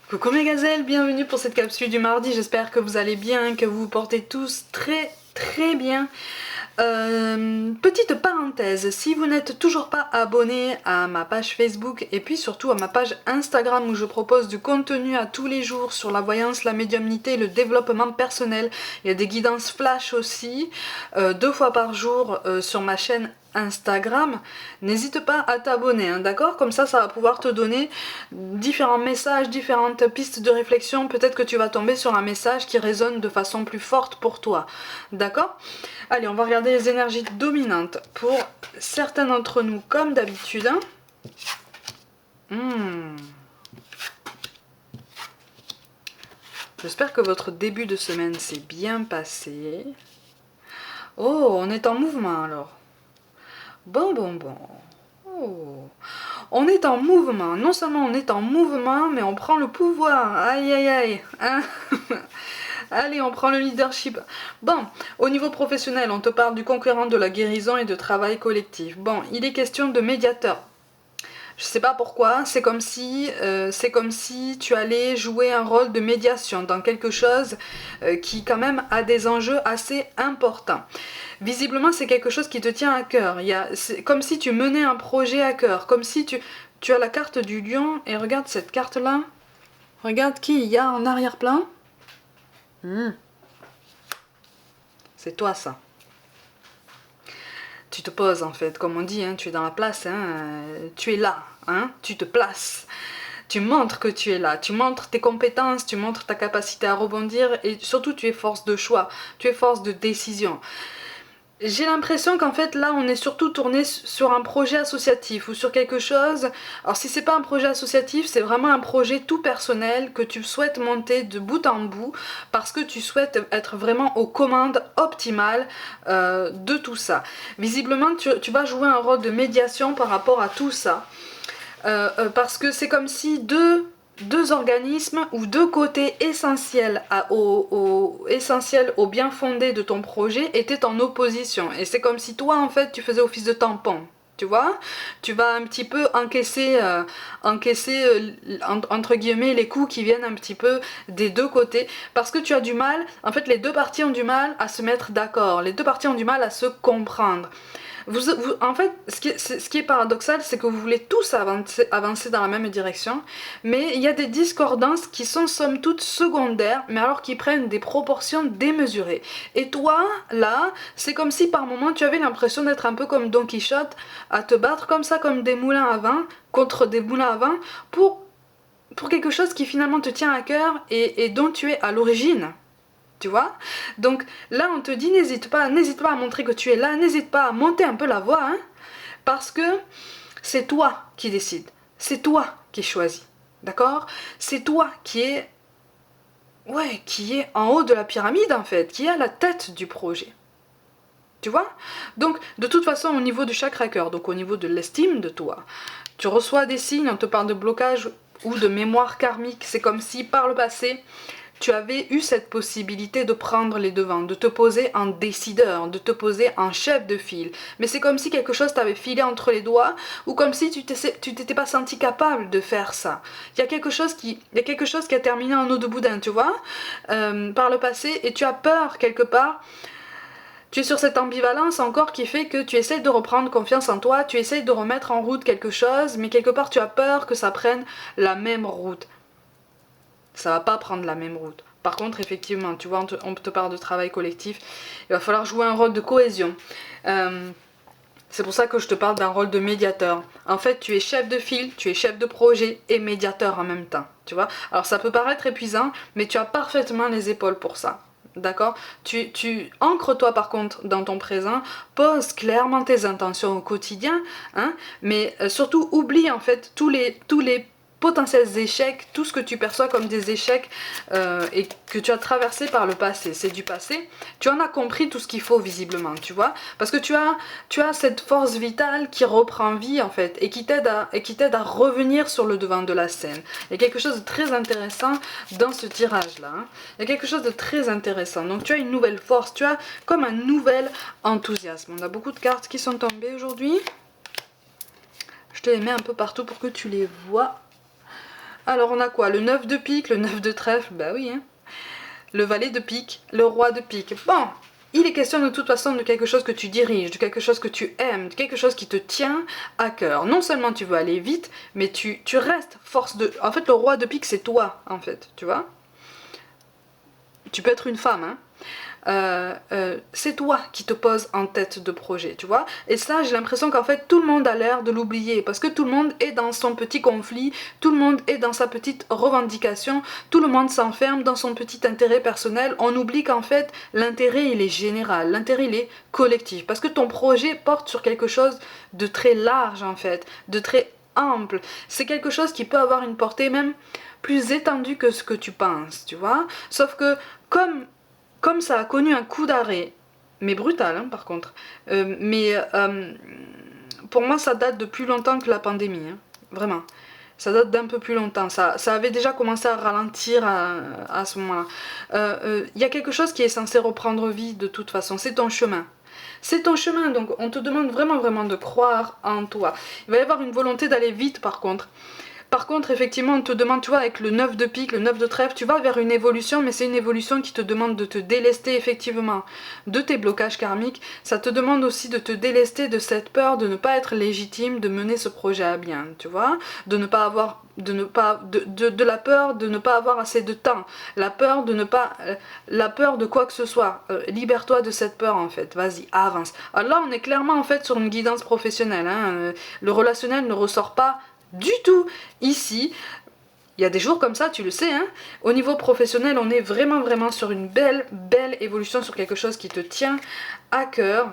Coucou mes gazelles, bienvenue pour cette capsule du mardi, j'espère que vous allez bien, que vous vous portez tous très bien. Petite parenthèse, si vous n'êtes toujours pas abonné à ma page Facebook et puis surtout à ma page Instagram où je propose du contenu à tous les jours sur la voyance, la médiumnité, le développement personnel, il y a des guidances flash aussi, 2 fois par jour sur ma chaîne Instagram, n'hésite pas à t'abonner, hein, d'accord? Comme ça va pouvoir te donner différents messages, différentes pistes de réflexion, peut-être que tu vas tomber sur un message qui résonne de façon plus forte pour toi, d'accord? Allez, on va regarder les énergies dominantes pour certains d'entre nous, comme d'habitude. J'espère que votre début de semaine s'est bien passé. Oh, on est en mouvement alors. Bon. Oh. On est en mouvement. Non seulement on est en mouvement, mais on prend le pouvoir. Aïe. Hein. Allez, on prend le leadership. Bon, au niveau professionnel, on te parle du conquérant, de la guérison et de travail collectif. Bon, il est question de médiateur. Je sais pas pourquoi, c'est comme si tu allais jouer un rôle de médiation dans quelque chose qui quand même a des enjeux assez importants. Visiblement, c'est quelque chose qui te tient à cœur. C'est comme si tu menais un projet à cœur, comme si tu as la carte du lion et regarde cette carte-là. Regarde qui il y a en arrière-plan. C'est toi ça. Tu te poses en fait, comme on dit, hein, tu es dans la place, hein, tu es là, hein, tu te places. Tu montres que tu es là, tu montres tes compétences, tu montres ta capacité à rebondir et surtout tu es force de choix, tu es force de décision. J'ai l'impression qu'en fait là on est surtout tourné sur un projet associatif ou sur quelque chose. Alors si c'est pas un projet associatif, c'est vraiment un projet tout personnel que tu souhaites monter de bout en bout parce que tu souhaites être vraiment aux commandes optimales de tout ça. Visiblement tu vas jouer un rôle de médiation par rapport à tout ça parce que c'est comme si deux organismes ou deux côtés essentiels au bien fondé de ton projet étaient en opposition. Et c'est comme si toi, en fait, tu faisais office de tampon. Tu vois, tu vas un petit peu encaisser entre guillemets les coups qui viennent un petit peu des deux côtés parce que tu as du mal, en fait les deux parties ont du mal à se mettre d'accord, les deux parties ont du mal à se comprendre. En fait, ce qui est paradoxal, c'est que vous voulez tous avancer dans la même direction, mais il y a des discordances qui sont somme toute secondaires, mais alors qui prennent des proportions démesurées. Et toi, là, c'est comme si par moment tu avais l'impression d'être un peu comme Don Quichotte, à te battre comme ça, comme des moulins à vent, contre des moulins à vent, pour quelque chose qui finalement te tient à cœur et dont tu es à l'origine. Tu vois? Donc là on te dit n'hésite pas à montrer que tu es là, n'hésite pas à monter un peu la voix, hein, parce que c'est toi qui décides, c'est toi qui choisis, d'accord? C'est toi qui est en haut de la pyramide en fait, qui est à la tête du projet. Tu vois? Donc de toute façon au niveau du chakra cœur, donc au niveau de l'estime de toi, tu reçois des signes, on te parle de blocage ou de mémoire karmique, c'est comme si par le passé tu avais eu cette possibilité de prendre les devants, de te poser en décideur, de te poser en chef de file. Mais c'est comme si quelque chose t'avait filé entre les doigts ou comme si tu t'étais pas senti capable de faire ça. Il y a quelque chose qui a terminé en eau de boudin, tu vois, par le passé, et tu as peur quelque part. Tu es sur cette ambivalence encore qui fait que tu essayes de reprendre confiance en toi, tu essayes de remettre en route quelque chose, mais quelque part tu as peur que ça prenne la même route. Ça va pas prendre la même route. Par contre, effectivement, tu vois, on te parle de travail collectif, il va falloir jouer un rôle de cohésion. C'est pour ça que je te parle d'un rôle de médiateur. En fait, tu es chef de file, tu es chef de projet et médiateur en même temps, tu vois. Alors ça peut paraître épuisant, mais tu as parfaitement les épaules pour ça. D'accord? Tu ancres-toi par contre dans ton présent, pose clairement tes intentions au quotidien, hein, mais surtout oublie en fait tous les potentiels échecs, tout ce que tu perçois comme des échecs et que tu as traversé par le passé, c'est du passé, tu en as compris tout ce qu'il faut visiblement, tu vois, parce que tu as cette force vitale qui reprend vie en fait et qui t'aide à revenir sur le devant de la scène. Il y a quelque chose de très intéressant dans ce tirage là, hein. Il y a quelque chose de très intéressant, donc tu as une nouvelle force, tu as comme un nouvel enthousiasme. On a beaucoup de cartes qui sont tombées aujourd'hui, je te les mets un peu partout pour que tu les vois. Alors on a quoi? Le 9 de pique, le 9 de trèfle, bah oui, hein. Le valet de pique, le roi de pique. Bon, il est question de toute façon de quelque chose que tu diriges, de quelque chose que tu aimes, de quelque chose qui te tient à cœur. Non seulement tu veux aller vite, mais tu restes force de... En fait, le roi de pique, c'est toi, en fait, tu vois. Tu peux être une femme, hein. C'est toi qui te poses en tête de projet, tu vois. Et ça, j'ai l'impression qu'en fait, tout le monde a l'air de l'oublier, parce que tout le monde est dans son petit conflit, tout le monde est dans sa petite revendication, tout le monde s'enferme dans son petit intérêt personnel. On oublie qu'en fait, l'intérêt, il est général, l'intérêt, il est collectif, parce que ton projet porte sur quelque chose de très large, en fait, de très ample. C'est quelque chose qui peut avoir une portée même plus étendue que ce que tu penses, tu vois. Sauf que, comme ça a connu un coup d'arrêt, mais brutal hein, par contre, pour moi ça date de plus longtemps que la pandémie, hein, vraiment. Ça date d'un peu plus longtemps, ça avait déjà commencé à ralentir à ce moment-là. Y a quelque chose qui est censé reprendre vie de toute façon, c'est ton chemin. C'est ton chemin, donc on te demande vraiment vraiment de croire en toi. Il va y avoir une volonté d'aller vite par contre. Par contre, effectivement, on te demande, tu vois, avec le 9 de pique, le 9 de trèfle, tu vas vers une évolution, mais c'est une évolution qui te demande de te délester effectivement de tes blocages karmiques. Ça te demande aussi de te délester de cette peur de ne pas être légitime, de mener ce projet à bien, tu vois, de ne pas avoir, de la peur de ne pas avoir assez de temps, la peur de ne pas, la peur de quoi que ce soit. Libère-toi de cette peur en fait, vas-y, avance. Alors là, on est clairement en fait sur une guidance professionnelle, hein. Le relationnel ne ressort pas du tout ici. Il y a des jours comme ça, tu le sais, hein. Au niveau professionnel, on est vraiment vraiment sur une belle évolution, sur quelque chose qui te tient à cœur.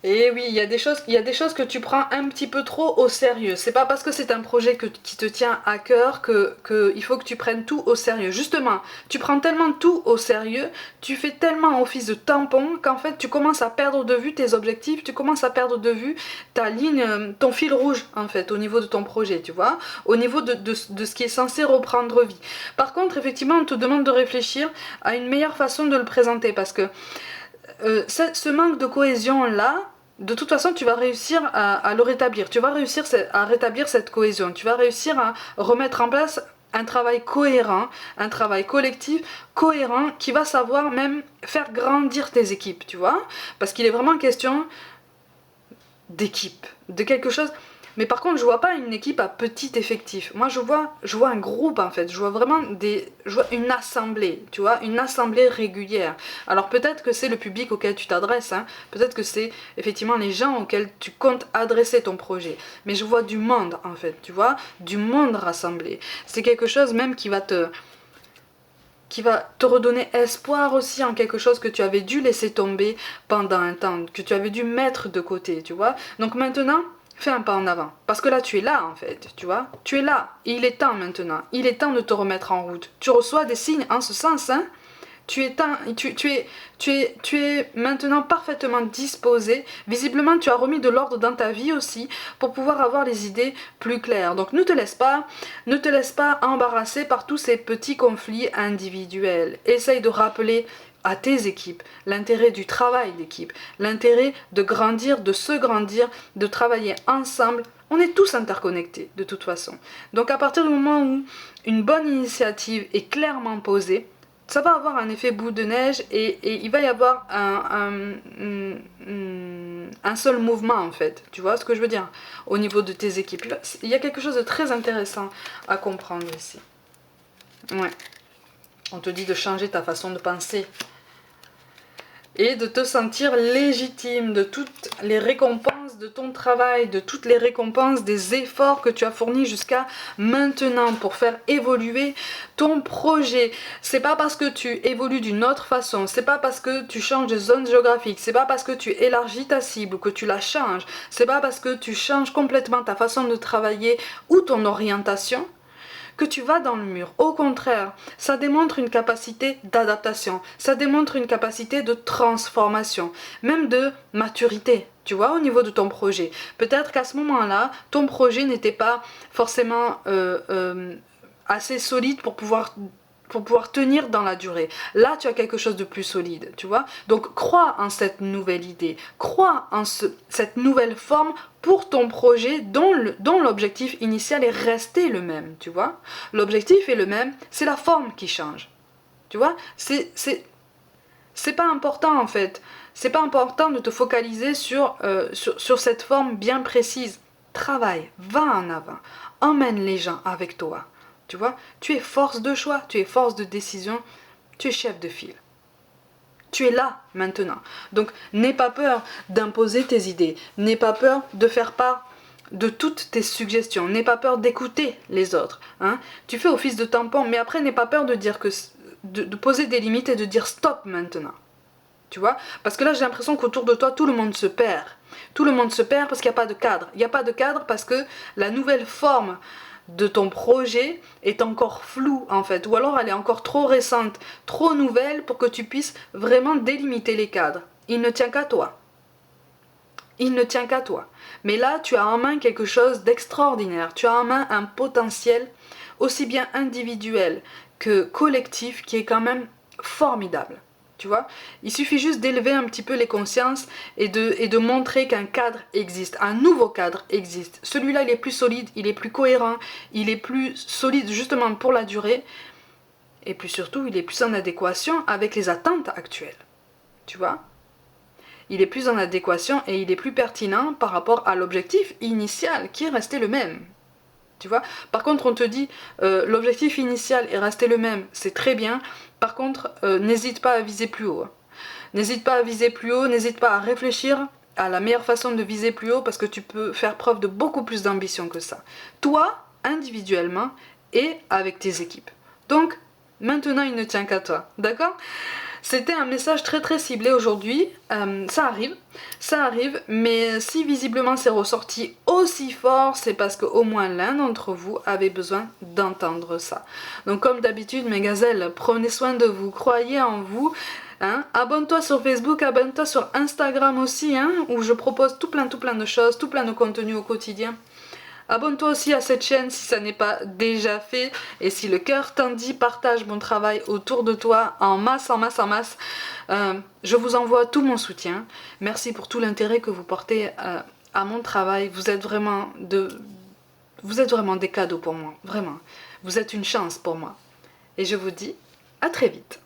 Et oui, il y a des choses que tu prends un petit peu trop au sérieux. C'est pas parce que c'est un projet qui te tient à cœur que il faut que tu prennes tout au sérieux. Justement, tu prends tellement tout au sérieux, tu fais tellement office de tampon qu'en fait tu commences à perdre de vue tes objectifs, tu commences à perdre de vue ta ligne, ton fil rouge en fait au niveau de ton projet, tu vois, au niveau de ce qui est censé reprendre vie. Par contre, effectivement, on te demande de réfléchir à une meilleure façon de le présenter parce que ce manque de cohésion là, de toute façon tu vas réussir à le rétablir, tu vas réussir à rétablir cette cohésion, tu vas réussir à remettre en place un travail cohérent, un travail collectif cohérent qui va savoir même faire grandir tes équipes, tu vois, parce qu'il est vraiment question d'équipe, de quelque chose. Mais par contre, je vois pas une équipe à petit effectif. Moi, je vois un groupe en fait. Je vois vraiment une assemblée, tu vois, une assemblée régulière. Alors peut-être que c'est le public auquel tu t'adresses, hein. Peut-être que c'est effectivement les gens auxquels tu comptes adresser ton projet. Mais je vois du monde en fait, tu vois, du monde rassemblé. C'est quelque chose même qui va te redonner espoir aussi en quelque chose que tu avais dû laisser tomber pendant un temps, que tu avais dû mettre de côté, tu vois. Donc maintenant, fais un pas en avant. Parce que là, tu es là, en fait, tu vois. Tu es là. Et il est temps maintenant. Il est temps de te remettre en route. Tu reçois des signes en ce sens, hein. Tu es maintenant parfaitement disposé. Visiblement, tu as remis de l'ordre dans ta vie aussi pour pouvoir avoir les idées plus claires. Donc ne te laisse pas embarrasser par tous ces petits conflits individuels. Essaye de rappeler à tes équipes l'intérêt du travail d'équipe, l'intérêt de grandir, de se grandir, de travailler ensemble. On est tous interconnectés de toute façon. Donc à partir du moment où une bonne initiative est clairement posée, ça va avoir un effet boule de neige et il va y avoir un seul mouvement en fait. Tu vois ce que je veux dire? Au niveau de tes équipes. Il y a quelque chose de très intéressant à comprendre ici. Ouais. On te dit de changer ta façon de penser. Et de te sentir légitime de toutes les récompenses de ton travail, de toutes les récompenses des efforts que tu as fournis jusqu'à maintenant pour faire évoluer ton projet. C'est pas parce que tu évolues d'une autre façon, c'est pas parce que tu changes de zone géographique, c'est pas parce que tu élargis ta cible que tu la changes, c'est pas parce que tu changes complètement ta façon de travailler ou ton orientation que tu vas dans le mur. Au contraire, ça démontre une capacité d'adaptation, ça démontre une capacité de transformation, même de maturité, tu vois, au niveau de ton projet. Peut-être qu'à ce moment-là, ton projet n'était pas forcément assez solide pour pouvoir pour pouvoir tenir dans la durée. Là, tu as quelque chose de plus solide, tu vois. Donc, crois en cette nouvelle idée, crois en cette nouvelle forme pour ton projet dont l'objectif initial est resté le même, tu vois. L'objectif est le même, c'est la forme qui change, tu vois. C'est pas important en fait. C'est pas important de te focaliser sur cette forme bien précise. Travaille, va en avant, emmène les gens avec toi. Tu vois, tu es force de choix, tu es force de décision, tu es chef de file. Tu es là maintenant. Donc n'aie pas peur d'imposer tes idées, n'aie pas peur de faire part de toutes tes suggestions, n'aie pas peur d'écouter les autres. Hein. Tu fais office de tampon, mais après n'aie pas peur de dire de poser des limites et de dire stop maintenant. Tu vois? Parce que là, j'ai l'impression qu'autour de toi, tout le monde se perd. Tout le monde se perd parce qu'il n'y a pas de cadre. Il n'y a pas de cadre parce que la nouvelle forme de ton projet est encore floue, en fait. Ou alors, elle est encore trop récente, trop nouvelle pour que tu puisses vraiment délimiter les cadres. Il ne tient qu'à toi. Il ne tient qu'à toi. Mais là, tu as en main quelque chose d'extraordinaire. Tu as en main un potentiel aussi bien individuel que collectif qui est quand même formidable. Tu vois, il suffit juste d'élever un petit peu les consciences et de montrer qu'un cadre existe, un nouveau cadre existe. Celui-là, il est plus solide, il est plus cohérent, il est plus solide justement pour la durée et puis surtout, il est plus en adéquation avec les attentes actuelles. Tu vois, il est plus en adéquation et il est plus pertinent par rapport à l'objectif initial qui est resté le même. Tu vois, par contre, on te dit l'objectif initial est resté le même, c'est très bien. Par contre, n'hésite pas à viser plus haut. N'hésite pas à viser plus haut, n'hésite pas à réfléchir à la meilleure façon de viser plus haut parce que tu peux faire preuve de beaucoup plus d'ambition que ça. Toi, individuellement et avec tes équipes. Donc, maintenant, il ne tient qu'à toi. D'accord ? C'était un message très très ciblé aujourd'hui, ça arrive, mais si visiblement c'est ressorti aussi fort, c'est parce qu'au moins l'un d'entre vous avait besoin d'entendre ça. Donc comme d'habitude mes gazelles, prenez soin de vous, croyez en vous, hein. Abonne-toi sur Facebook, abonne-toi sur Instagram aussi, hein, où je propose tout plein de choses, tout plein de contenus au quotidien. Abonne-toi aussi à cette chaîne si ça n'est pas déjà fait. Et si le cœur t'en dit, partage mon travail autour de toi en masse. Je vous envoie tout mon soutien. Merci pour tout l'intérêt que vous portez à mon travail. Vous êtes vraiment des cadeaux pour moi. Vraiment. Vous êtes une chance pour moi. Et je vous dis à très vite.